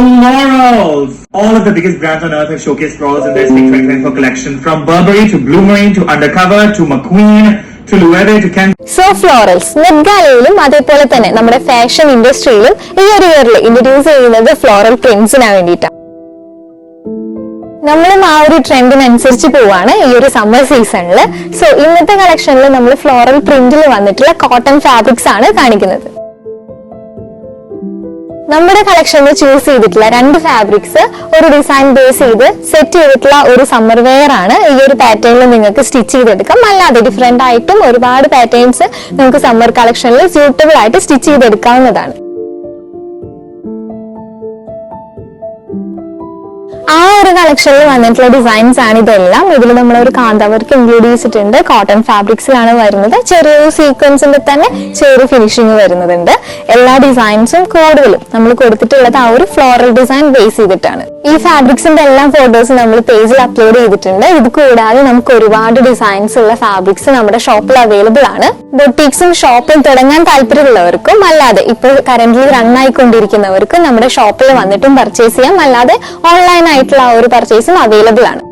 Florals! All of the biggest brands on earth have showcased florals in their Spring 2024 collection. From Burberry to Blue Marine to Undercover to McQueen to Loewe to Ken. So florals മെറ്റ്ഗാലയിലും അതേപോലെ തന്നെ നമ്മുടെ fashion ഇൻഡസ്ട്രിയിലും ഈ ഒരു ഇയറിൽ introduce ചെയ്യുന്നത് floral പ്രിന്റ്സിന് വേണ്ടിയിട്ടാണ്. നമ്മളും ആ ഒരു ട്രെൻഡിനനുസരിച്ച് പോവാണ് ഈ ഒരു സമ്മർ സീസണിൽ. സോ ഇന്നത്തെ കളക്ഷനിൽ നമ്മൾ ഫ്ലോറൽ പ്രിന്റിൽ വന്നിട്ടുള്ള കോട്ടൺ ഫാബ്രിക്സ് ആണ് കാണിക്കുന്നത്. നമ്മുടെ കളക്ഷനിൽ ചൂസ് ചെയ്തിട്ടുള്ള 2 ഫാബ്രിക്സ് ഒരു ഡിസൈൻ ബേസ് ചെയ്ത് സെറ്റ് ചെയ്തിട്ടുള്ള ഒരു സമ്മർ വെയർ ആണ്. ഈ ഒരു പാറ്റേണിൽ നിങ്ങൾക്ക് സ്റ്റിച്ച് ചെയ്തെടുക്കാം. അല്ലാതെ ഡിഫറെന്റ് ആയിട്ടും ഒരുപാട് പാറ്റേൺസ് നമുക്ക് സമ്മർ കളക്ഷനിൽ സ്യൂട്ടബിൾ ആയിട്ട് സ്റ്റിച്ച് ചെയ്തെടുക്കാവുന്നതാണ്. ആ ഒരു കളക്ഷനിൽ വന്നിട്ടുള്ള ഡിസൈൻസ് ആണ് ഇതെല്ലാം. ഇതിൽ നമ്മൾ ഒരു കാന്ത വർക്ക് ഇൻക്ലൂഡ് ചെയ്തിട്ടുണ്ട്. കോട്ടൺ ഫാബ്രിക്സിലാണ് വരുന്നത്. ചെറിയൊരു സീക്വൻസിന്റെ തന്നെ ചെറിയ ഫിനിഷിംഗ് വരുന്നുണ്ട്. എല്ലാ ഡിസൈൻസും കൂടുതലും നമ്മൾ കൊടുത്തിട്ടുള്ളത് ആ ഒരു ഫ്ലോറൽ ഡിസൈൻ ബേസ് ചെയ്തിട്ടാണ്. ഈ ഫാബ്രിക്സിന്റെ എല്ലാ ഫോട്ടോസും നമ്മൾ പേജിൽ അപ്ലോഡ് ചെയ്തിട്ടുണ്ട്. ഇത് കൂടാതെ നമുക്ക് ഒരുപാട് ഡിസൈൻസ് ഉള്ള ഫാബ്രിക്സ് നമ്മുടെ ഷോപ്പിൽ അവൈലബിൾ ആണ്. ബൊട്ടീക്സും ഷോപ്പിൽ തുടങ്ങാൻ താല്പര്യമുള്ളവർക്കും അല്ലാതെ ഇപ്പോൾ കറന്റ്ലി റൺ ആയിക്കൊണ്ടിരിക്കുന്നവർക്കും നമ്മുടെ ഷോപ്പിൽ വന്നിട്ടും പർച്ചേസ് ചെയ്യാം. അല്ലാതെ ഓൺലൈൻ ആയിട്ടുള്ള ആ ഒരു പർച്ചേസും അവൈലബിൾ ആണ്.